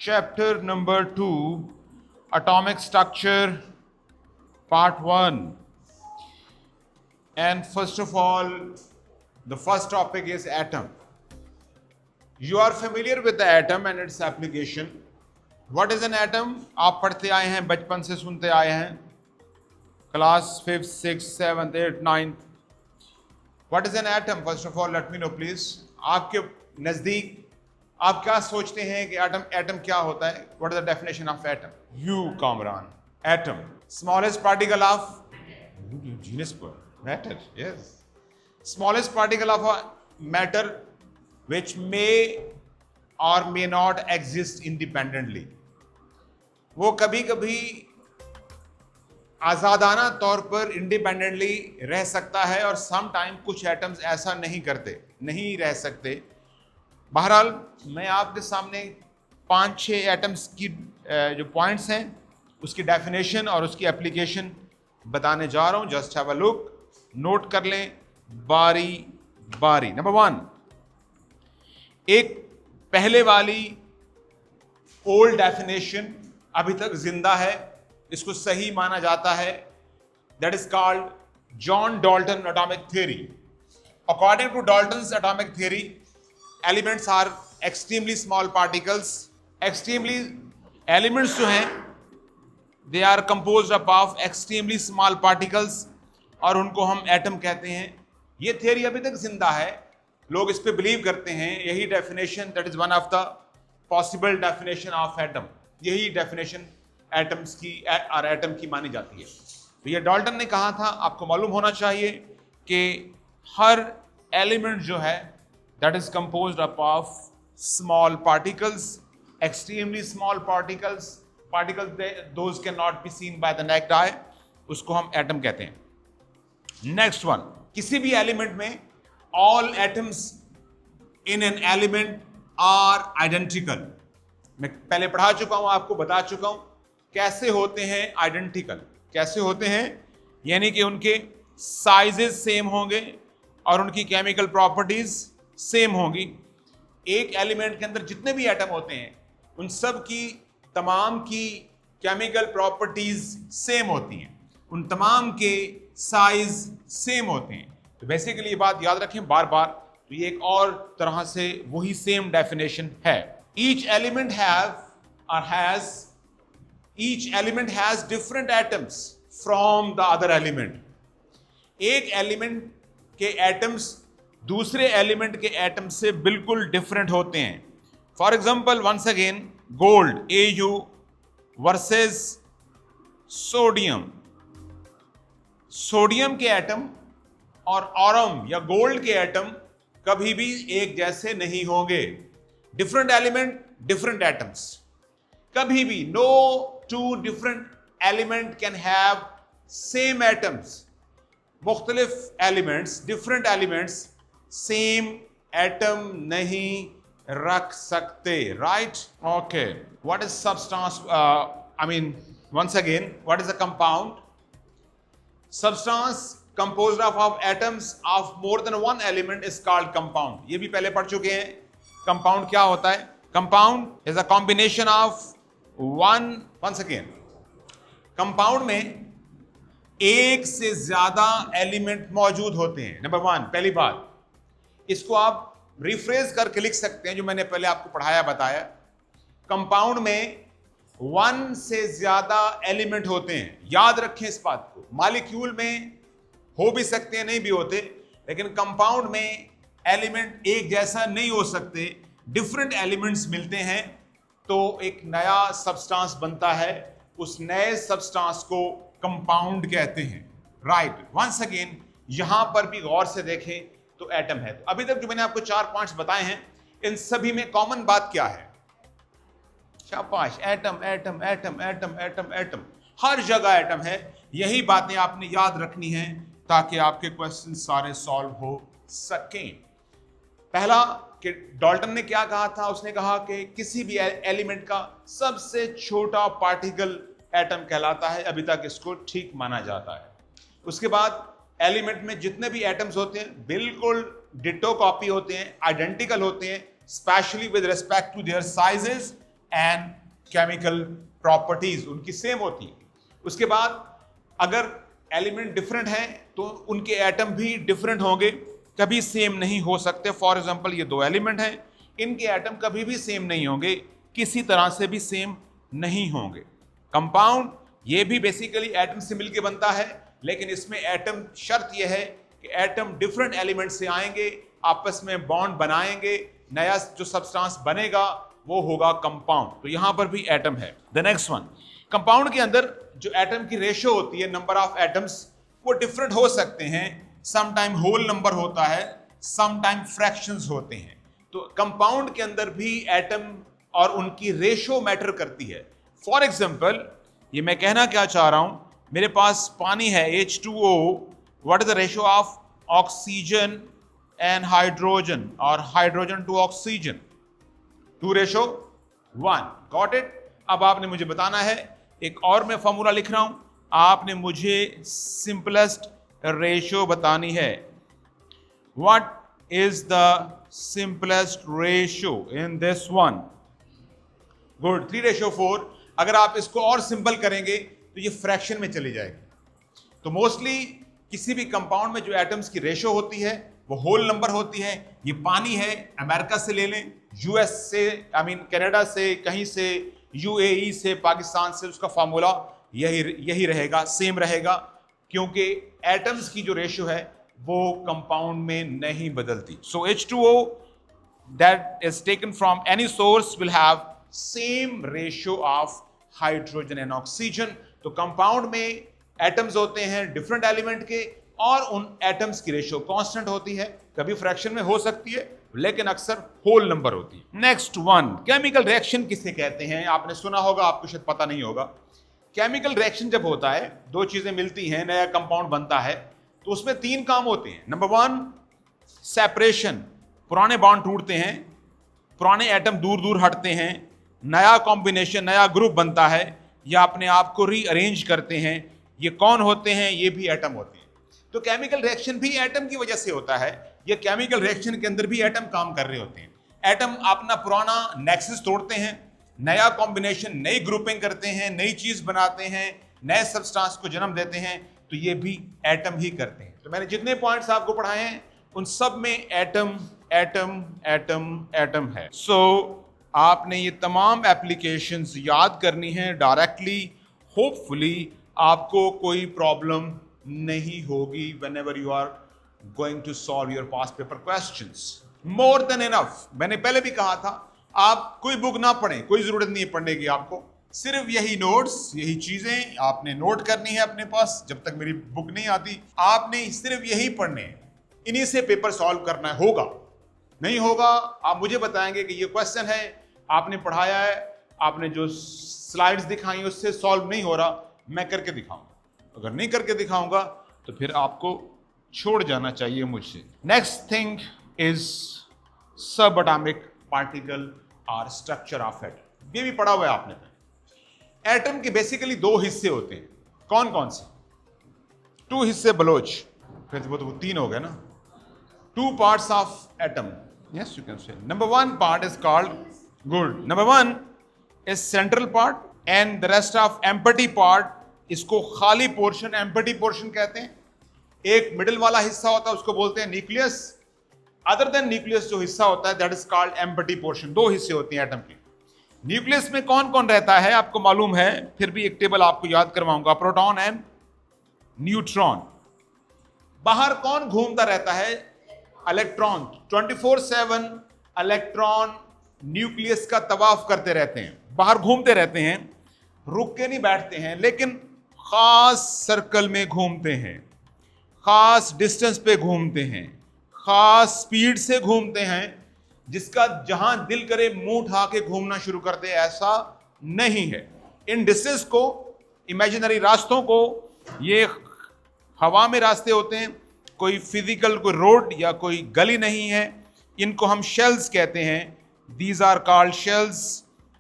chapter number 2, atomic structure, part 1. And first of all, the first topic is atom. You are familiar with the atom and its application. What is an atom? आप पढ़ते आए हैं, बचपन से सुनते आए हैं, class 5th, 6th, 7th, 8th, 9th. What is an atom? First of all, let me know please. आपके नज़दीक आप क्या सोचते हैं कि एटम क्या होता है? What is the definition of atom? You, Kamran. Atom, smallest particle of genius per matter. Yes, smallest particle of a matter which may or may not exist independently. वो कभी कभी आज़ादाना तौर पर इंडिपेंडेंटली रह सकता है और सम टाइम कुछ एटम्स ऐसा नहीं रह सकते. बहरहाल मैं आपके सामने 5-6 एटम्स की जो पॉइंट्स हैं उसकी डेफिनेशन और उसकी एप्लीकेशन बताने जा रहा हूं. Just have a look, note कर लें बारी बारी. नंबर 1, एक पहले वाली ओल्ड डेफिनेशन अभी तक जिंदा है, इसको सही माना जाता है. That is called John Dalton atomic theory. According to Dalton's atomic theory, elements are extremely small particles. Extremely elements जो हैं they are composed of extremely small particles और उनको हम एटम कहते हैं. ये थियरी अभी तक जिंदा है, लोग इस पे बिलीव करते हैं. यही definition, that is one of the possible definition of atom. यही डेफिनेशन एटम्स की और एटम की मानी जाती है. तो ये डाल्टन ने कहा था. आपको मालूम होना चाहिए कि हर एलिमेंट जो है that is composed of small particles, extremely small particles those cannot be seen by the naked eye. उसको हम एटम कहते हैं. नेक्स्ट वन, किसी भी एलिमेंट में all atoms in an element are identical. मैं पहले पढ़ा चुका हूं, आपको बता चुका हूं कैसे होते हैं आइडेंटिकल. कैसे होते हैं यानी कि उनके साइजेस सेम होंगे और उनकी केमिकल प्रॉपर्टीज सेम होगी. एक एलिमेंट के अंदर जितने भी एटम होते हैं उन सब की तमाम की केमिकल प्रॉपर्टीज सेम होती हैं, उन तमाम के साइज सेम होते हैं. तो बेसिकली ये बात याद रखें बार बार. तो ये एक और तरह से वही सेम डेफिनेशन है. Each element has different atoms from the other element. एक एलिमेंट के एटम्स दूसरे एलिमेंट के एटम से बिल्कुल डिफरेंट होते हैं. For example, once again, gold Au versus sodium. Sodium के एटम और ऑरम या गोल्ड के एटम कभी भी एक जैसे नहीं होंगे. Different element, different atoms. कभी भी no two different element can have same atoms. मुख्तलिफ elements, different elements same atom नहीं रख सकते. Right? Okay. What is substance? once again, what is a compound? Substance composed of atoms of more than one element is called compound. ये भी पहले पढ़ चुके हैं. कंपाउंड क्या होता है? Compound is a combination of once again, compound में एक से ज्यादा एलिमेंट मौजूद होते हैं. नंबर 1, पहली बात, इसको आप रिफ्रेज करके लिख सकते हैं जो मैंने पहले आपको पढ़ाया बताया. कंपाउंड में 1 से ज्यादा एलिमेंट होते हैं. याद रखें इस बात को. मॉलिक्यूल में हो भी सकते हैं, नहीं भी होते, लेकिन कंपाउंड में एलिमेंट एक जैसा नहीं हो सकते. डिफरेंट एलिमेंट्स मिलते हैं तो एक नया सब्सटेंस बनता है. उस नए सब्सटेंस को कंपाउंड कहते हैं. राइट? वंस अगेन, यहां पर भी गौर से देखें तो एटम है. तो अभी तक जो मैंने आपको 4 पॉइंट्स बताए हैं, इन सभी में कॉमन बात क्या है? शाबाश, atom atom atom atom atom atom. हर जगह एटम है. यही बातें आपने याद रखनी हैं ताकि आपके क्वेश्चन सारे सॉल्व हो सकें. पहला कि डाल्टन ने क्या कहा था? उसने कहा कि किसी भी एलिमेंट का सबसे छोटा पार्टिकल एटम कहलाता है. अभी तक इसको ठीक माना जाता है. उसके बाद एलिमेंट में जितने भी एटम्स होते हैं बिल्कुल डिटो कॉपी होते हैं, आइडेंटिकल होते हैं, specially with respect to their sizes and chemical properties उनकी सेम होती है। उसके बाद अगर एलिमेंट डिफरेंट हैं तो उनके एटम भी डिफरेंट होंगे, कभी सेम नहीं हो सकते। फॉर एग्जांपल ये दो एलिमेंट हैं, इनके एटम कभी भी सेम नहीं होंगे, किसी तरह से भी सेम नहीं होंगे। कंपाउंड ये भी बेसिकली एटम से मिलके बनता है, लेकिन इसमें एटम शर्त यह है कि एटम डिफरेंट एलिमेंट से आएंगे, आपस में बॉन्ड बनाएंगे, नया जो सब्सटेंस बनेगा वो होगा कंपाउंड। तो यहां पर भी एटम है। द नेक्स्ट वन, कंपाउंड के अंदर जो एटम की रेशियो होती है, नंबर ऑफ एटम्स, वो डिफरेंट हो सकते हैं। सम टाइम होल नंबर होता है, सम टाइम फ्रैक्शंस होते हैं। तो कंपाउंड के अंदर भी एटम और उनकी रेशियो मैटर करती है। फॉर एग्जांपल, ये मैं कहना क्या चाह रहा हूं, मेरे पास पानी है H2O, what is the ratio of oxygen and hydrogen और hydrogen to oxygen? 2:1। Got it? अब आपने मुझे बताना है, एक और मैं फॉर्मूला लिख रहा हूं, आपने मुझे सिंपलेस्ट रेशियो बतानी है। What is the simplest ratio in this one? Good, 3:4। अगर आप इसको और सिंपल करेंगे तो ये फ्रैक्शन में चली जाएगी। तो मोस्टली किसी भी कंपाउंड में जो एटम्स की रेशियो होती है वो होल नंबर होती है। ये पानी है, अमेरिका से ले लें, यूएस से, कनाडा से, कहीं से, यूएई से, पाकिस्तान से, उसका फॉर्मूला यही रहेगा, सेम रहेगा, क्योंकि एटम्स की जो रेशियो है वो कंपाउंड में नहीं बदलती। सो H2O that is taken from any source will have same ratio of hydrogen and oxygen. तो कंपाउंड में एटम्स होते हैं डिफरेंट एलिमेंट के, और उन एटम्स की रेशियो कांस्टेंट होती है, कभी फ्रैक्शन में हो सकती है लेकिन अक्सर होल नंबर होती है। नेक्स्ट वन, केमिकल रिएक्शन किसे कहते हैं? आपने सुना होगा, आपको शायद पता नहीं होगा। केमिकल रिएक्शन जब होता है, दो चीजें मिलती हैं, नया कंपाउंड बनता है, तो उसमें 3 काम होते हैं। नंबर 1, सेपरेशन, पुराने बॉन्ड टूटते हैं, पुराने एटम दूर दूर हटते हैं, नया कॉम्बिनेशन, नया ग्रुप बनता है, या अपने आप को रीअरेंज करते हैं। ये कौन होते हैं? ये भी एटम होते हैं। तो केमिकल रिएक्शन भी एटम की वजह से होता है। ये केमिकल रिएक्शन के अंदर भी एटम काम कर रहे होते हैं। एटम अपना पुराना नेक्सस तोड़ते हैं, नया कॉम्बिनेशन, नई ग्रुपिंग करते हैं, नई चीज बनाते हैं, नए सबस्टेंस को जन्म देते हैं। तो ये भी एटम ही करते हैं। तो मैंने जितने पॉइंट्स आपको पढ़ाए हैं उन सब में एटम एटम एटम एटम है। सो आपने ये तमाम एप्लीकेशंस याद करनी है डायरेक्टली। होपफुली आपको कोई प्रॉब्लम नहीं होगी whenever you are going to solve your past paper questions. More than enough. मैंने पहले भी कहा था, आप कोई बुक ना पढ़ें, कोई जरूरत नहीं है पढ़ने की। आपको सिर्फ यही नोट्स, यही चीजें आपने नोट करनी है अपने पास। जब तक मेरी बुक नहीं आती, आपने सिर्फ यही पढ़ने हैं, इन्हीं से पेपर सॉल्व करना होगा। नहीं होगा, आप मुझे बताएंगे कि ये क्वेश्चन है, आपने पढ़ाया है, आपने जो स्लाइड्स दिखाई उससे सॉल्व नहीं हो रहा, मैं करके दिखाऊंगा। अगर नहीं करके दिखाऊंगा तो फिर आपको छोड़ जाना चाहिए मुझसे। नेक्स्ट थिंग इज सब एटॉमिक पार्टिकल और स्ट्रक्चर ऑफ एटम। ये भी पढ़ा हुआ है आपने। एटम के बेसिकली 2 हिस्से होते हैं। कौन कौन से? 2 हिस्से बलोच, फिर वो तो 3 हो गए ना। 2 parts of atom, yes you can say. Number 1 part is called, good, number 1 is central part and the rest of empty part, इसको खाली पोर्शन, एम्प्टी पोर्शन कहते हैं। एक मिडिल वाला हिस्सा होता है, उसको बोलते हैं न्यूक्लियस। अदर देन न्यूक्लियस जो हिस्सा होता है, that is called empty portion. 2 हिस्से होते हैं एटम के। न्यूक्लियस में कौन कौन रहता है आपको मालूम है, फिर भी एक टेबल आपको याद करवाऊंगा। Proton and neutron. बाहर कौन घूमता रहता है? इलेक्ट्रॉन। 24/7 इलेक्ट्रॉन न्यूक्लियस का तवाफ करते रहते हैं, बाहर घूमते रहते हैं, रुक के नहीं बैठते हैं, लेकिन खास सर्कल में घूमते हैं, खास डिस्टेंस पे घूमते हैं, खास स्पीड से घूमते हैं, जिसका जहां दिल करे मुंह उठा के घूमना शुरू कर दे, ऐसा नहीं है। इन डिस्टेंस को, इमेजिनरी रास्तों को, ये हवा में रास्ते होते हैं, कोई फिजिकल कोई रोड या कोई गली नहीं है। इनको हम शेल्स कहते हैं। दीज आर कॉल्ड शेल्स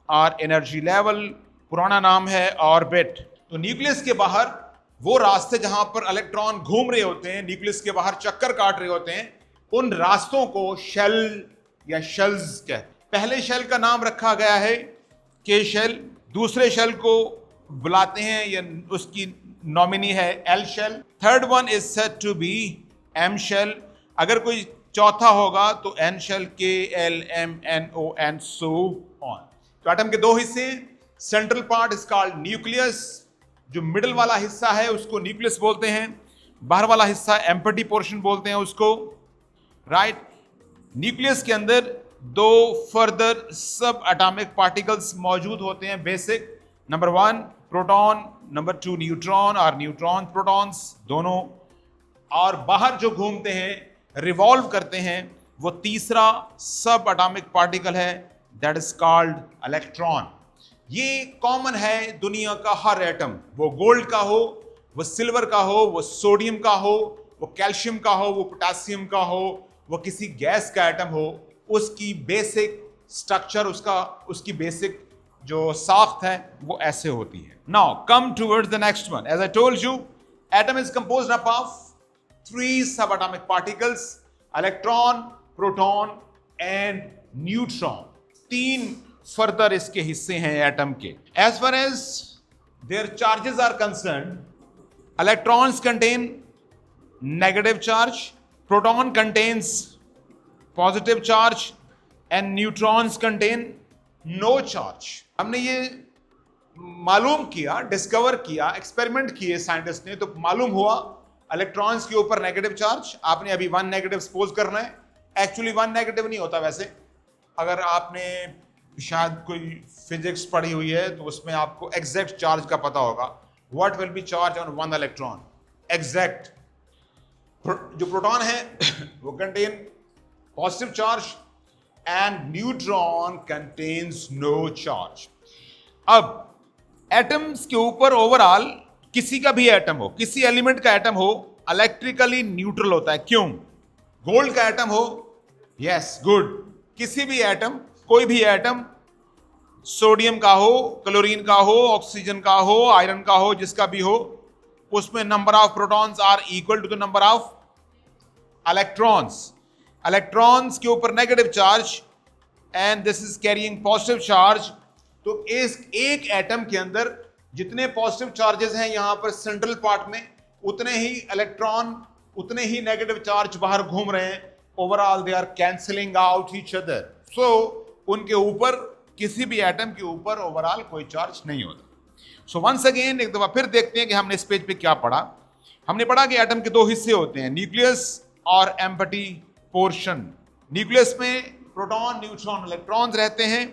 और एनर्जी लेवल, पुराना नाम है ऑर्बिट। तो न्यूक्लियस के बाहर वो रास्ते जहां पर इलेक्ट्रॉन घूम रहे होते हैं, न्यूक्लियस के बाहर चक्कर काट रहे होते हैं, उन रास्तों को शेल या शेल्स कहते हैं। पहले शेल का नाम रखा गया है के शेल दूसरे शेल को बुलाते हैं, या उसकी नॉमिनी है L shell. Third one is said to be M shell. अगर कोई चौथा होगा तो N shell, K L M N O N, so on. तो एटम के दो हिस्से, central part is called nucleus, जो मिडिल वाला हिस्सा है उसको न्यूक्लियस बोलते हैं, बाहर वाला हिस्सा एम्प्टी पोर्शन बोलते हैं उसको, राइट। न्यूक्लियस के अंदर दो फर्दर सब एटॉमिक पार्टिकल्स मौजूद होते हैं basic. Number 1 proton, number 2 neutron, और न्यूट्रॉन प्रोटॉन्स दोनों, और बाहर जो घूमते हैं रिवॉल्व करते हैं वो तीसरा सब एटॉमिक पार्टिकल है, दैट इज कॉल्ड इलेक्ट्रॉन। ये कॉमन है दुनिया का हर एटम, वो गोल्ड का हो, वो सिल्वर का हो, वो सोडियम का हो, वो कैल्शियम का हो, वो पोटेशियम का हो, वो किसी गैस का एटम हो, उसकी बेसिक स्ट्रक्चर, उसकी बेसिक जो साख्त है वो ऐसे होती है। Now come towards the next one. As I told you, atom is composed of 3 sub atomic particles, electron, proton and neutron. 3 further इसके हिस्से हैं एटम के। As far as their charges are concern, electrons contain negative charge, proton contains positive charge and neutrons contain no charge. हमने ये मालूम किया, discover किया, experiment किए साइंटिस्ट ने, तो मालूम हुआ इलेक्ट्रॉन्स के ऊपर नेगेटिव चार्ज। आपने अभी 1 नेगेटिव सपोज करना है, एक्चुअली 1 नेगेटिव नहीं होता। वैसे अगर आपने शायद कोई फिजिक्स पढ़ी हुई है तो उसमें आपको एग्जैक्ट चार्ज का पता होगा, what will be charge on 1 electron exact. जो प्रोटॉन है वो contain positive charge and neutron contains no charge. अब एटम्स के ऊपर ओवरऑल किसी का भी एटम हो, किसी एलिमेंट का एटम हो, इलेक्ट्रिकली न्यूट्रल होता है। क्यों? गोल्ड का एटम हो, यस गुड, किसी भी एटम, कोई भी एटम, सोडियम का हो, क्लोरीन का हो, ऑक्सीजन का हो, आयरन का हो, जिसका भी हो, उसमें number of protons are equal to the number of electrons. Electrons के ऊपर negative charge and this is carrying positive charge. तो इस एक एटम के अंदर जितने पॉजिटिव चार्जेस हैं यहां पर सेंट्रल पार्ट में, उतने ही इलेक्ट्रॉन, उतने ही नेगेटिव चार्ज बाहर घूम रहे हैं। Overall they are cancelling out each other. So उनके ऊपर, किसी भी एटम के ऊपर ओवरऑल कोई चार्ज नहीं होता। सो वंस अगेन एक दफा फिर देखते हैं कि हमने इस पेज पे क्या पढ़ा। हमने पढ़ा कि एटम के 2 हिस्से होते हैं, न्यूक्लियस और एम्प्टी पोर्शन। न्यूक्लियस में प्रोटॉन, न्यूट्रॉन, इलेक्ट्रॉन्स रहते हैं।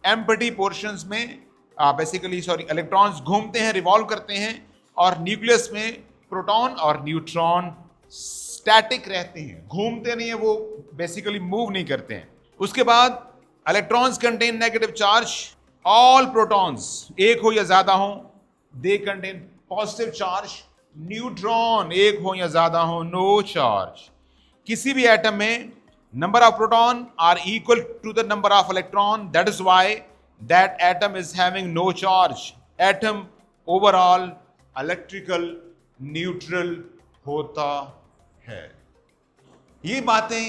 एम्प्टी पोर्शंस में इलेक्ट्रॉन्स घूमते हैं, रिवॉल्व करते हैं, और न्यूक्लियस में प्रोटॉन और न्यूट्रॉन स्टैटिक रहते हैं, घूमते नहीं है, वो बेसिकली मूव नहीं करते हैं। उसके बाद electrons contain negative charge, all protons एक हो या ज्यादा हो they contain positive charge, neutron एक हो या ज्यादा हो नो चार्ज। किसी भी एटम में number of proton are equal to the number of electron, that is why that atom is having no charge. Atom overall electrical neutral होता है। ये बातें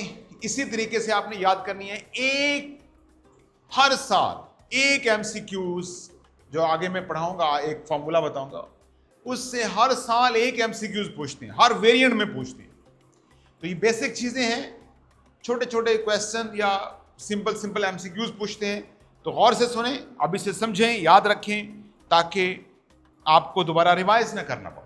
इसी तरीके से आपने याद करनी है। हर साल एक एमसीक्यूज जो आगे मैं पढ़ाऊंगा, एक फॉर्मूला बताऊंगा, उससे हर साल एक एमसीक्यूज पूछते हैं, हर वेरिएंट में पूछते हैं। तो ये बेसिक चीजें हैं, छोटे छोटे क्वेश्चन या सिंपल एमसीक्यूज पूछते हैं। तो गौर से सुने, अभी से समझें, याद रखें, ताकि आपको दोबारा रिवाइज ना करना पड़े।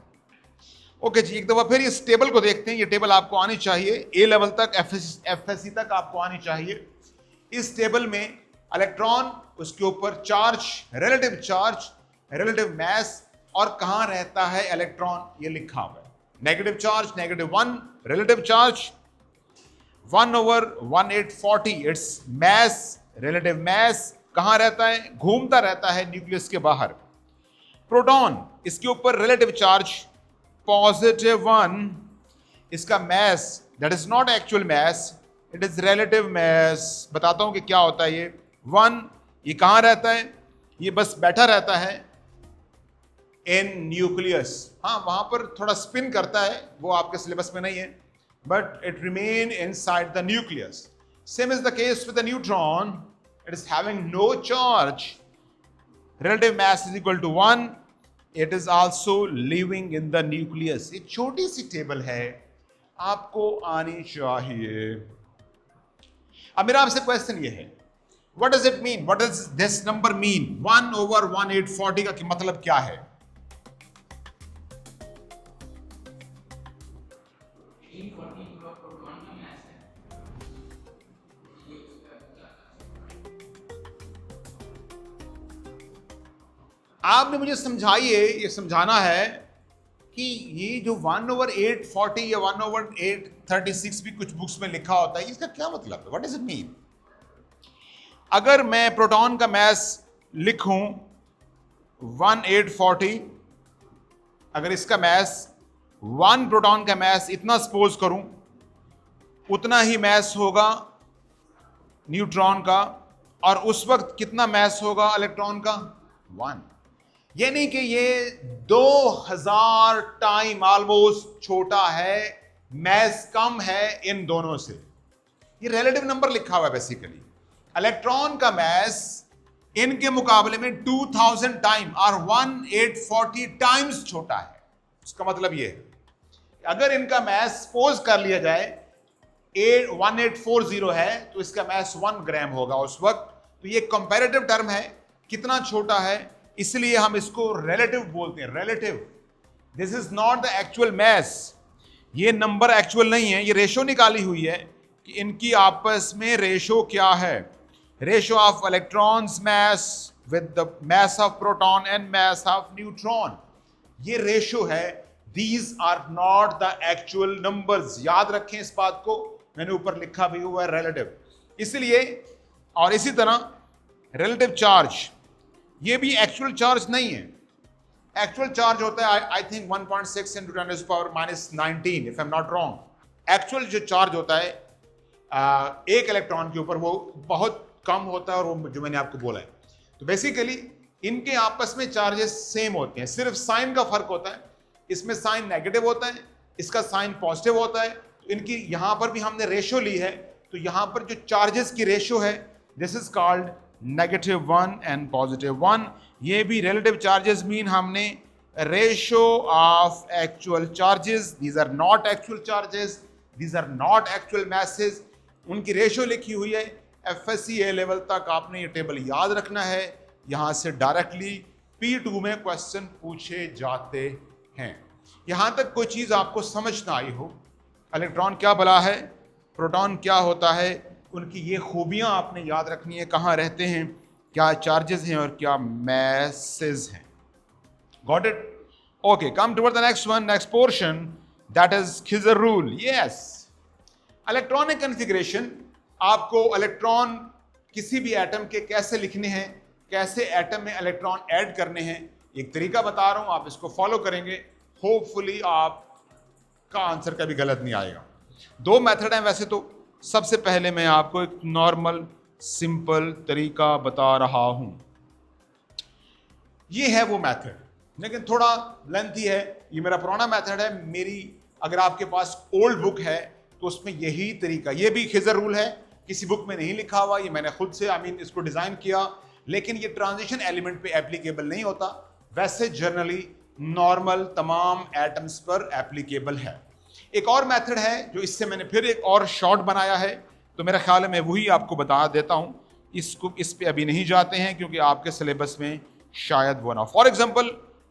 ओके जी, एक दफा फिर इस टेबल को देखते हैं। ये टेबल आपको आनी चाहिए, ए लेवल तक, एफएससी तक आपको आनी चाहिए। इस टेबल में इलेक्ट्रॉन, उसके ऊपर चार्ज, रिलेटिव मैस, और कहां रहता है इलेक्ट्रॉन, ये लिखा हुआ है। Negative charge -1, relative charge 1/1840, it's mass, relative mass कहां रहता है, घूमता रहता है न्यूक्लियस के बाहर। प्रोटॉन, इसके ऊपर रिलेटिव चार्ज +1, इसका mass that is not actual mass, it is relative mass. बताता हूं कि क्या होता है ये 1। ये कहां रहता है, ये बस बैठा रहता है इन न्यूक्लियस। हाँ, वहां पर थोड़ा स्पिन करता है, वो आपके सिलेबस में नहीं है, but it remain inside the nucleus. Same is the case with the neutron. It is having no charge. relative mass is equal to 1, it is also living in the nucleus. एक छोटी सी table है, आपको आनी चाहिए. अब मेरा आपसे question ये है, what does it mean? What does this number mean? 1/1840 का मतलब क्या है? आपने मुझे समझाइए, ये समझाना है कि ये जो 1/840 या 1/836 भी कुछ बुक्स में लिखा होता है, इसका क्या मतलब है? What does it mean? अगर मैं प्रोटॉन का मास लिखूं 1/840, अगर इसका मास 1 प्रोटॉन का मास इतना सपोज करूं, उतना ही मास होगा न्यूट्रॉन का, और उस वक्त कितना मास होगा इलेक्ट्रॉन का? 1. यानी कि ये 2000 टाइम ऑलमोस्ट छोटा है, मास कम है इन दोनों से. ये रिलेटिव नंबर लिखा हुआ है बेसिकली. इलेक्ट्रॉन का मास इनके मुकाबले में 2000 टाइम और 1/840 टाइम्स छोटा है. उसका मतलब ये है, अगर इनका मास सपोज कर लिया जाए 1840 है, तो इसका मास 1 ग्राम होगा उस वक्त. तो ये कंपैरेटिव टर्म है, कितना छोटा है, इसलिए हम इसको रिलेटिव बोलते हैं. Relative, this is not the actual mass. ये नंबर एक्चुअल नहीं है, ये रेशो निकाली हुई है कि इनकी आपस में रेशो क्या है. Ratio of electrons mass with the mass of proton and mass of neutron. ये रेशो है. These are not the actual numbers. याद रखें इस बात को, मैंने ऊपर लिखा भी हुआ है रिलेटिव. इसलिए, और इसी तरह रिलेटिव चार्ज, ये भी एक्चुअल चार्ज नहीं है. एक्चुअल चार्ज होता है I think 1.6 × 10⁻⁻19 if I am not wrong. Actual जो चार्ज होता है एक इलेक्ट्रॉन के ऊपर, वो बहुत कम होता है, और वो जो मैंने आपको बोला है. तो बेसिकली इनके आपस में चार्जेस सेम होते हैं, सिर्फ साइन का फर्क होता है. इसमें साइन नेगेटिव होता है, इसका साइन पॉजिटिव होता है. तो इनकी यहां पर भी हमने रेशो ली है, तो यहां पर जो चार्जेस की रेशो है, दिस इज कॉल्ड -1 एंड +1. ये भी रिलेटिव चार्जेस मीन हमने ratio of actual charges. These are not actual charges, these are not actual masses. उनकी रेशो लिखी हुई है. FSC A लेवल तक आपने ये टेबल याद रखना है. यहां से डायरेक्टली P2 में क्वेश्चन पूछे जाते हैं. यहां तक कोई चीज आपको समझ ना आई हो, इलेक्ट्रॉन क्या भला है, प्रोटॉन क्या होता है, उनकी ये खूबियां आपने याद रखनी है, कहाँ रहते हैं, क्या चार्जेस हैं और क्या मैसेज हैं. Got it? Okay, come toward the next one, next portion, that is खिजर रूल. Yes, electronic configuration. आपको इलेक्ट्रॉन किसी भी एटम के कैसे लिखने हैं, कैसे एटम में इलेक्ट्रॉन ऐड करने हैं, एक तरीका बता रहा हूं, आप इसको फॉलो करेंगे, होपफुली आपका आंसर कभी गलत नहीं आएगा. 2 मेथड हैं वैसे तो. सबसे पहले मैं आपको एक नॉर्मल सिंपल तरीका बता रहा हूं. ये है वो मेथड, लेकिन थोड़ा लेंथी है. ये मेरा पुराना मेथड है. मेरी अगर आपके पास ओल्ड बुक है तो उसमें यही तरीका, ये भी खिजर रूल है, किसी बुक में नहीं लिखा हुआ, ये मैंने खुद से इसको डिजाइन किया. लेकिन ये ट्रांजिशन एलिमेंट पे एप्लीकेबल नहीं होता. वैसे जनरली नॉर्मल तमाम एटम्स पर एप्लीकेबल है. एक और मेथड है जो इससे मैंने फिर एक और शॉर्ट बनाया है, तो मेरा ख्याल है मैं वही आपको बता देता हूं. इसको इस पे अभी नहीं जाते हैं क्योंकि आपके सिलेबस में शायद वो ना. फॉर एग्जांपल,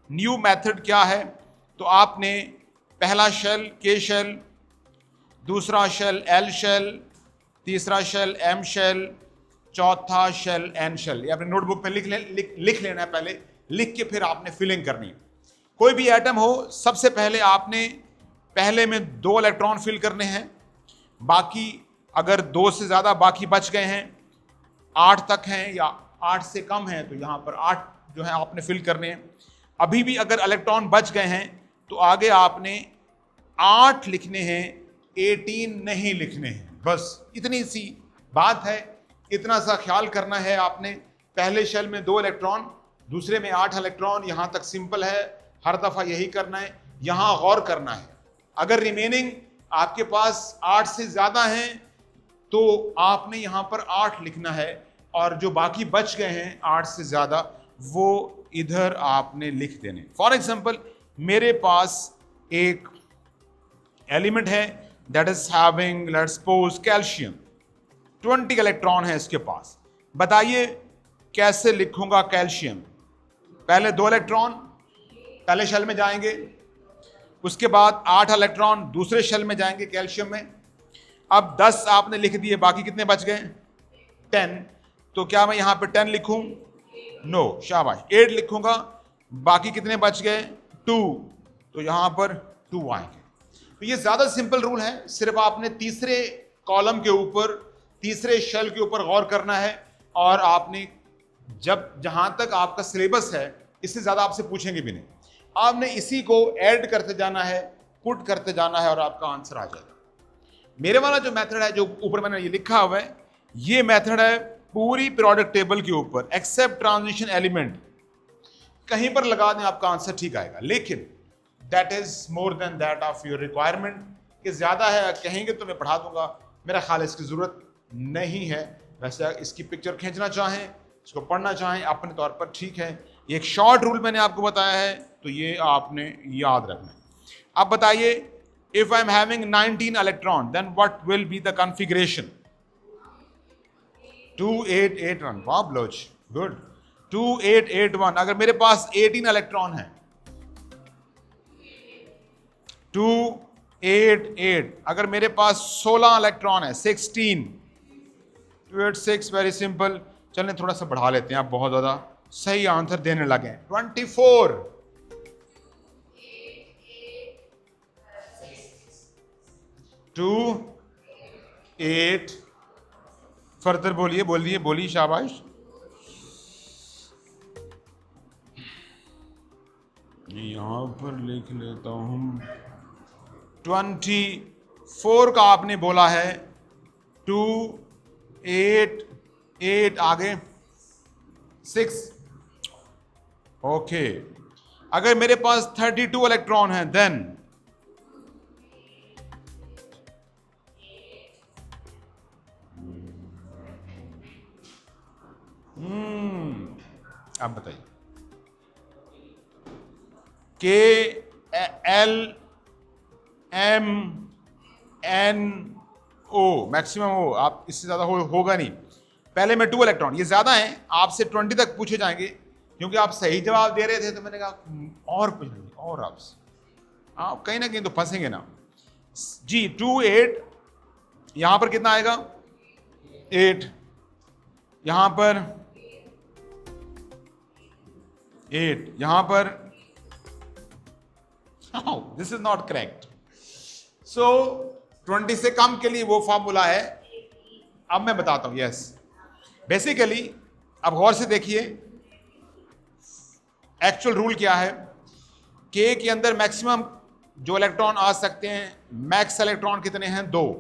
न्यू मेथड क्या है, तो आपने पहला शेल K शेल, दूसरा शेल L शेल, तीसरा शेल M शेल, चौथा शेल N शेल. ये अपने नोटबुक पे लिख लेना है. पहले लिख के फिर आपने फिलिंग करनी है. कोई भी एटम हो, सबसे पहले आपने पहले में 2 इलेक्ट्रॉन फिल करने हैं. बाकी अगर 2 से ज़्यादा बाकी बच गए हैं, 8 तक हैं या 8 से कम हैं, तो यहाँ पर 8 जो है आपने फिल करने हैं. अभी भी अगर इलेक्ट्रॉन बच गए हैं तो आगे आपने 8 लिखने हैं, 18 नहीं लिखने हैं. बस इतनी सी बात है, इतना सा ख्याल करना है आपने. पहले शेल में 2 इलेक्ट्रॉन, दूसरे में 8 इलेक्ट्रॉन. यहाँ तक सिंपल है, हर दफ़ा यही करना है. यहाँ गौर करना है, अगर रिमेनिंग आपके पास 8 से ज़्यादा हैं तो आपने यहाँ पर 8 लिखना है, और जो बाकी बच गए हैं 8 से ज़्यादा, वो इधर आपने लिख देने। फॉर एग्जाम्पल मेरे पास एक एलिमेंट है that is having let's suppose calcium, 20 electron है इसके पास। बताइए कैसे लिखूंगा कैल्शियम। पहले 2 इलेक्ट्रॉन पहले शेल में जाएंगे, उसके बाद 8 इलेक्ट्रॉन दूसरे शेल में जाएंगे कैल्शियम में। अब 10 आपने लिख दिए, बाकी कितने बच गए? 10। तो क्या मैं यहां पे 10 लिखूं? नो, शाबाश। 8 लिखूंगा, बाकी कितने बच गए? 2। तो यहां पर 2 आएंगे। तो ये ज्यादा सिंपल रूल है, सिर्फ आपने तीसरे कॉलम के ऊपर, तीसरे शेल के ऊपर गौर करना है। और आपने जहां तक आपका सिलेबस है, इससे ज्यादा आपसे पूछेंगे भी नहीं, आपने इसी को ऐड करते जाना है, पुट करते जाना है और आपका आंसर आ जाएगा। मेरे वाला जो मेथड है, जो ऊपर मैंने ये लिखा हुआ है, ये मेथड है पूरी पीरियोडिक टेबल के ऊपर एक्सेप्ट ट्रांजिशन एलिमेंट। कहीं पर लगा दें आपका आंसर ठीक आएगा, लेकिन that is more than that of your requirement. कि ज्यादा है कहेंगे तो मैं पढ़ा दूंगा, मेरा ख्याल इसकी जरूरत नहीं है। वैसे इसकी पिक्चर खींचना चाहें, इसको पढ़ना चाहें अपने तौर पर ठीक है। ये एक शॉर्ट रूल मैंने आपको बताया है, तो ये आपने याद रखना है। अब बताइए, if I am having 19 electron then what will be the configuration? 2881। वाह बलोच, गुड। 2881। अगर मेरे पास 18 इलेक्ट्रॉन है, 288। अगर मेरे पास 16 इलेक्ट्रॉन है, 16। 286। Very simple. चलें थोड़ा सा बढ़ा लेते हैं, आप बहुत ज्यादा सही आंसर देने लगे। 24। 2 8। फर्दर बोलिए, बोलिए, शाबाश। यहां पर लिख लेता हूं। 24 का आपने बोला है। 2 8 8 आगे 6। ओके। अगर मेरे पास 32 इलेक्ट्रॉन है देन अब बताइए। KLMNO मैक्सिमम हो, आप इससे ज्यादा होगा नहीं। पहले में 2 इलेक्ट्रॉन, ये ज्यादा है, आपसे 20 तक पूछे जाएंगे क्योंकि आप सही जवाब दे रहे थे। तो मैंने कहा और कुछ नहीं, और आपसे आप कहीं ना कहीं तो फंसेंगे ना जी। 2 8। यहां पर कितना आएगा? 8। यहां पर 8। यहां पर दिस इज नॉट करेक्ट। सो 20 से कम के लिए वो फॉर्मूला है। अब मैं बताता हूं। यस, बेसिकली अब गौर से देखिए, एक्चुअल रूल क्या है। के के अंदर मैक्सिमम जो इलेक्ट्रॉन आ सकते हैं, मैक्स इलेक्ट्रॉन कितने हैं? 2।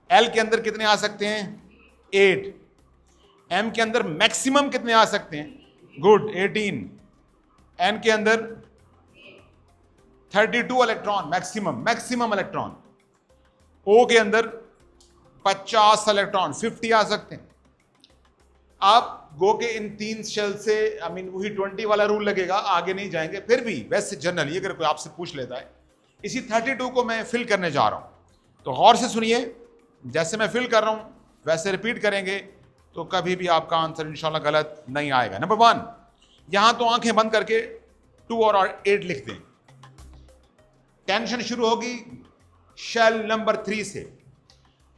एल के अंदर कितने आ सकते हैं? 8। एम के अंदर मैक्सिमम कितने आ सकते हैं? गुड, 18। एन के अंदर 32 इलेक्ट्रॉन मैक्सिमम इलेक्ट्रॉन। ओ के अंदर 50 इलेक्ट्रॉन, 50 आ सकते हैं। आप गो के इन 3 शेल से वही 20 वाला रूल लगेगा, आगे नहीं जाएंगे। फिर भी वैसे जनरली अगर कोई आपसे पूछ लेता है, इसी 32 को मैं फिल करने जा रहा हूं, तो गौर से सुनिए। जैसे मैं फिल कर रहा हूं वैसे रिपीट करेंगे तो कभी भी आपका आंसर इंशाल्लाह गलत नहीं आएगा। नंबर 1, यहां तो आंखें बंद करके 2 और 8 लिख दें। टेंशन शुरू होगी शेल नंबर 3 से।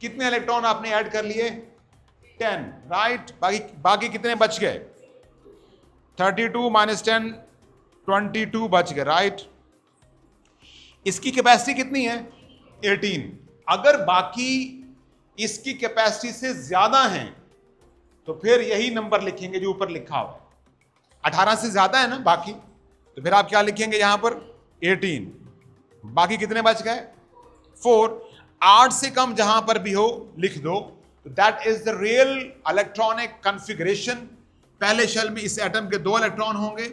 कितने इलेक्ट्रॉन आपने ऐड कर लिए? 10, राइट। बाकी कितने बच गए? 32 - 10 22 बच गए, राइट। इसकी कैपेसिटी कितनी है? 18। अगर बाकी इसकी कैपेसिटी से ज्यादा हैं तो फिर यही नंबर लिखेंगे जो ऊपर लिखा हुआ है। 18 से ज्यादा है ना बाकी, तो फिर आप क्या लिखेंगे यहां पर? 18। बाकी कितने बच गए? 4। 8 से कम जहां पर भी हो लिख दो। तो that is the real electronic configuration. पहले शेल में इस एटम के 2 इलेक्ट्रॉन होंगे,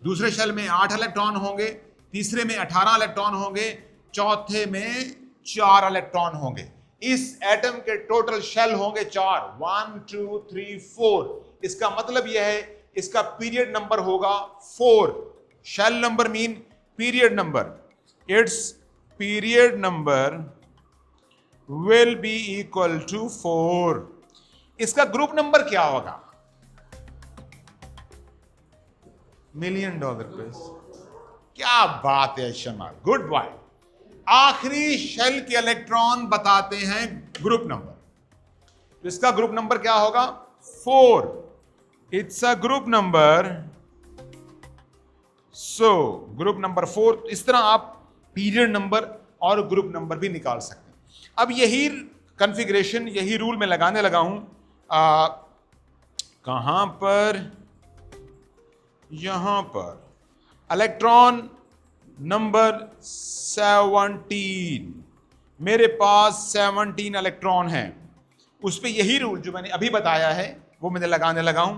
दूसरे शेल में 8 इलेक्ट्रॉन होंगे, तीसरे में 18 इलेक्ट्रॉन होंगे, चौथे में 4 इलेक्ट्रॉन होंगे। इस एटम के टोटल शेल होंगे 4, 1 2 3 4। इसका मतलब यह है इसका पीरियड नंबर होगा 4। Shell number mean period number, it's period number will be equal to 4। इसका ग्रुप नंबर क्या होगा? $1 मिलियन पे। क्या बात है शमा, गुड बॉय। आखिरी शेल के इलेक्ट्रॉन बताते हैं ग्रुप नंबर, तो इसका ग्रुप नंबर क्या होगा? 4। It's a group number, so group number 4। इस तरह आप पीरियड नंबर और ग्रुप नंबर भी निकाल सकते हैं। अब यही कॉन्फ़िगरेशन, यही रूल मैं लगाने लगा हूं कहां पर? यहां पर इलेक्ट्रॉन नंबर 17। मेरे पास 17 इलेक्ट्रॉन हैं, उस पे यही रूल जो मैंने अभी बताया है वो मैंने लगाने लगा हूं।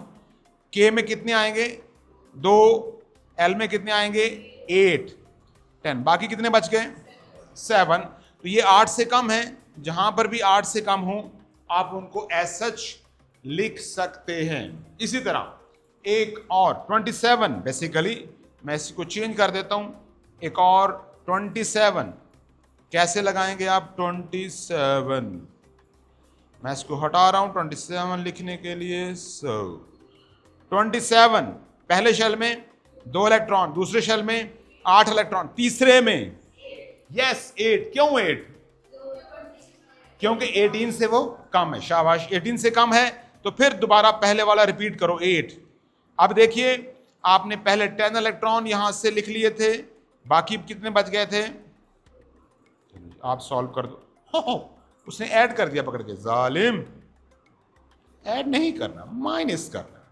के में कितने आएंगे? 2। एल में कितने आएंगे? 8, 10। बाकी कितने बच गए? 7। तो ये 8 से कम है। जहां पर भी 8 से कम हो आप उनको एज सच लिख सकते हैं। इसी तरह एक और 27, बेसिकली मैं इसको चेंज कर देता हूं, एक और 27 कैसे लगाएंगे आप? 27 मैं इसको हटा रहा हूं 27 लिखने के लिए। 27 पहले शेल में 2 इलेक्ट्रॉन, दूसरे शेल में 8 इलेक्ट्रॉन, तीसरे में यस 8। क्यों 8? क्योंकि 18 से वो कम है। शाबाश, 18 से कम है तो फिर दोबारा पहले वाला रिपीट करो 8। अब देखिए आपने पहले 10 इलेक्ट्रॉन यहां से लिख लिए थे, बाकी कितने बच गए थे? आप सॉल्व कर दो। उसने ऐड कर दिया पकड़ के, जालिम। ऐड नहीं करना, माइनस करना।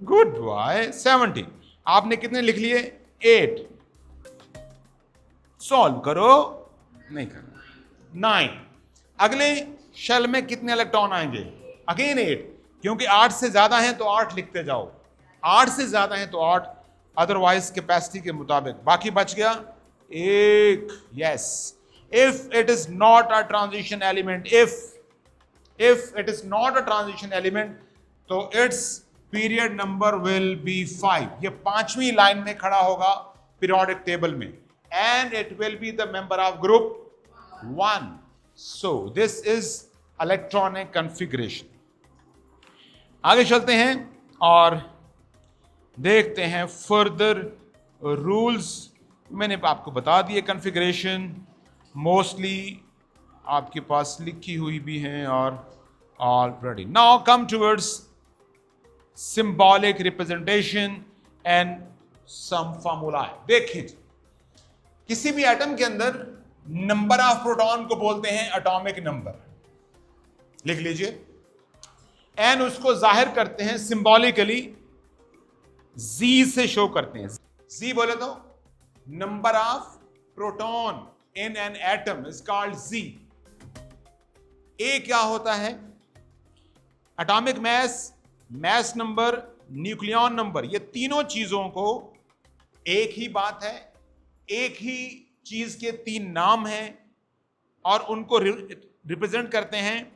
Good boy. 17 आपने कितने लिख लिए? 8। सॉल्व करो, नहीं करना। 9 अगले शेल में कितने इलेक्ट्रॉन आएंगे? अगेन 8, क्योंकि 8 से ज्यादा हैं तो 8 लिखते जाओ, 8 से ज्यादा हैं तो 8, अदरवाइज कैपेसिटी के मुताबिक। बाकी बच गया 1। Yes, if it is not a transition element, if it is not a transition element तो it's period number will be 5। ये 5वीं लाइन में खड़ा होगा पीरियोडिक टेबल में, and it will be the member of group 1। So this is electronic configuration. आगे चलते हैं और देखते हैं फर्दर रूल्स। मैंने आपको बता दिए कॉन्फ़िगरेशन, मोस्टली आपके पास लिखी हुई भी हैं और already. Now come towards symbolic representation and some formula. देखें, किसी भी एटम के अंदर नंबर ऑफ प्रोटॉन को बोलते हैं एटॉमिक नंबर, लिख लीजिए। एन उसको जाहिर करते हैं सिंबॉलिकली, जी से शो करते हैं। जी बोले तो number of proton in an atom is called Z. A क्या होता है? Atomic mass, mass number, nucleon number. ये तीनों चीजों को एक ही बात है, एक ही चीज के 3 नाम हैं और उनको रिप्रेजेंट करते हैं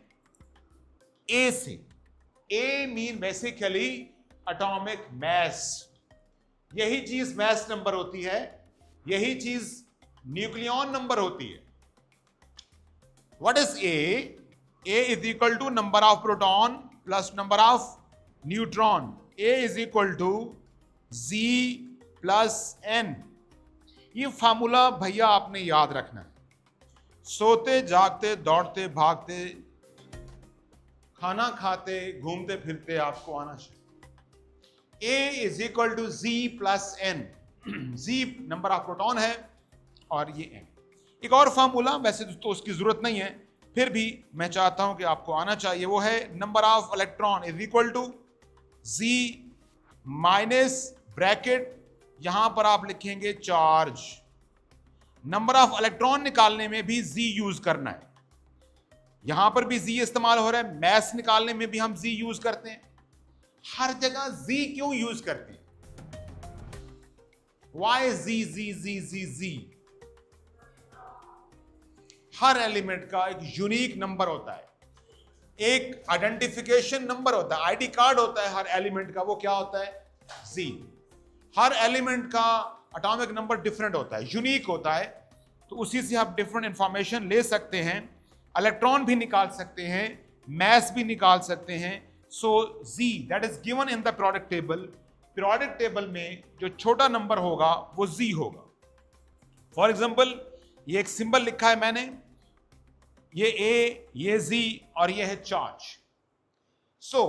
ए से। ए मीन बेसिकली एटॉमिक मैस। यही चीज मैस नंबर होती है, यही चीज न्यूक्लियॉन नंबर होती है। What is A? A is equal to number of proton plus number of neutron. A is equal to Z plus N. ये फार्मूला भैया आपने याद रखना है। सोते जागते दौड़ते भागते खाना खाते घूमते फिरते आपको आना चाहिए। A is equal to Z plus N. Z number of proton है और ये एन। एक और फार्मूला, वैसे तो उसकी जरूरत नहीं है, फिर भी मैं चाहता हूं कि आपको आना चाहिए, वो है number of electron is equal to Z minus bracket, यहां पर आप लिखेंगे चार्ज। नंबर ऑफ इलेक्ट्रॉन निकालने में भी जी यूज करना है। यहां पर भी जी इस्तेमाल हो रहा है, मैस निकालने में भी हम जी यूज करते हैं। हर जगह जी क्यों यूज करते हैं? वाई जी जी जी जी जी? हर एलिमेंट का एक यूनिक नंबर होता है। एक आइडेंटिफिकेशन नंबर होता है, आईडी कार्ड होता है हर एलिमेंट का, वो क्या होता है? Z। हर एलिमेंट का एटॉमिक नंबर डिफरेंट होता है, यूनिक होता है, तो उसी से आप डिफरेंट इंफॉर्मेशन ले सकते हैं, इलेक्ट्रॉन भी निकाल सकते हैं, मैस भी निकाल सकते हैं। सो Z that is given in the product table, product table में जो छोटा नंबर होगा वो Z होगा। फॉर एग्जाम्पल ये एक सिंबल लिखा है मैंने, ये A, ये Z और ये है चार्ज। सो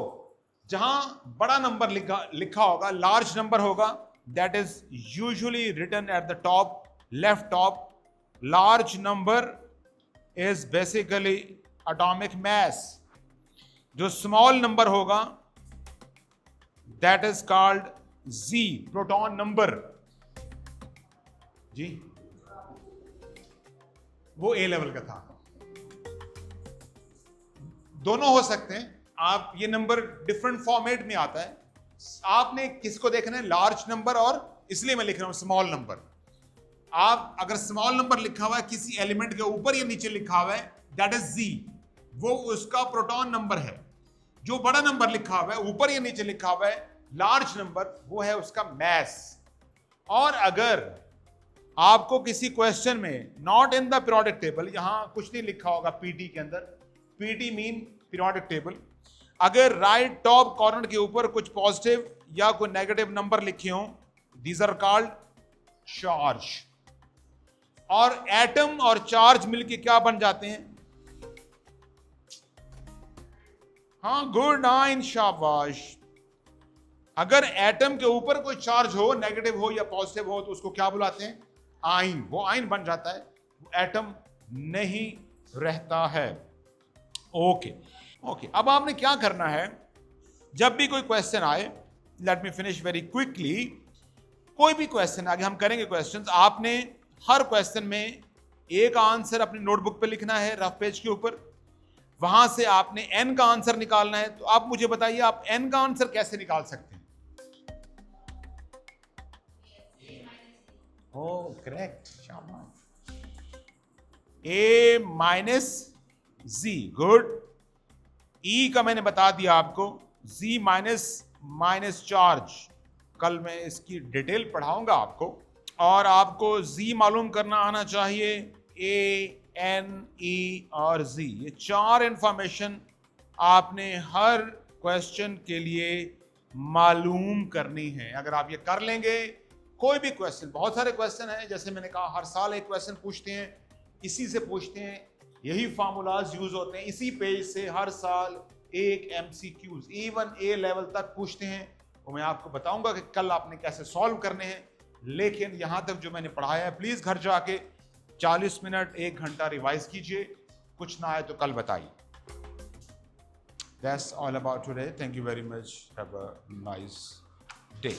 जहां बड़ा नंबर लिखा होगा, लार्ज नंबर होगा, that is usually written at the top, left top. Large number is basically atomic mass. जो स्मॉल नंबर होगा that is called Z, proton number. Z वो A लेवल का था। दोनों हो सकते हैं, आप ये नंबर डिफरेंट फॉर्मेट में आता है, आपने किसको देखना है? लार्ज नंबर, और इसलिए मैं लिख रहा हूं स्मॉल नंबर। आप अगर स्मॉल नंबर लिखा हुआ है किसी एलिमेंट के ऊपर या नीचे लिखा हुआ है, दैट इज Z, वो उसका प्रोटॉन नंबर है। जो बड़ा नंबर लिखा हुआ है ऊपर या नीचे लिखा हुआ है, लार्ज नंबर, वो है उसका मास। और अगर आपको किसी क्वेश्चन में not in the periodic table, यहां कुछ नहीं लिखा होगा पीटी के अंदर, पीटी मीन पीरियोडिक टेबल, अगर राइट टॉप कॉर्नर के ऊपर कुछ पॉजिटिव या कोई नेगेटिव नंबर लिखे हों, दीज आर कॉल्ड चार्ज। और एटम और चार्ज मिलके क्या बन जाते हैं? हाँ, गुड, 9, शाबाश। अगर एटम के ऊपर कोई चार्ज हो, नेगेटिव हो या पॉजिटिव हो, तो उसको क्या बुलाते हैं? आयन। वो आयन बन जाता है, वो एटम नहीं रहता है। ओके, अब आपने क्या करना है, जब भी कोई क्वेश्चन आए, let me finish very quickly, कोई भी क्वेश्चन आगे हम करेंगे क्वेश्चंस, आपने हर क्वेश्चन में एक आंसर अपनी नोटबुक पे लिखना है, रफ पेज के ऊपर, वहां से आपने n का आंसर निकालना है। तो आप मुझे बताइए, आप n का आंसर कैसे निकाल सकते हैं? ओह, करेक्ट, शाबाश। A minus Z, good. E का मैंने बता दिया आपको, Z माइनस चार्ज, कल मैं इसकी डिटेल पढ़ाऊंगा आपको। और आपको Z मालूम करना आना चाहिए, A, N, E और Z, ये 4 इंफॉर्मेशन आपने हर क्वेश्चन के लिए मालूम करनी है। अगर आप ये कर लेंगे, कोई भी क्वेश्चन, बहुत सारे क्वेश्चन हैं, जैसे मैंने कहा हर साल एक क्वेश्चन पूछते हैं, इसी से पूछते हैं, यही फार्मूलाज यूज होते हैं, इसी पेज से हर साल एक MCQs इवन A लेवल तक पूछते हैं। वो मैं आपको बताऊंगा कि कल आपने कैसे सॉल्व करने हैं। लेकिन यहां तक जो मैंने पढ़ाया है, प्लीज घर जाके 40 मिनट 1 घंटा रिवाइज कीजिए, कुछ ना आए तो कल बताइए। That's all about today. Thank you very much. Have a nice day.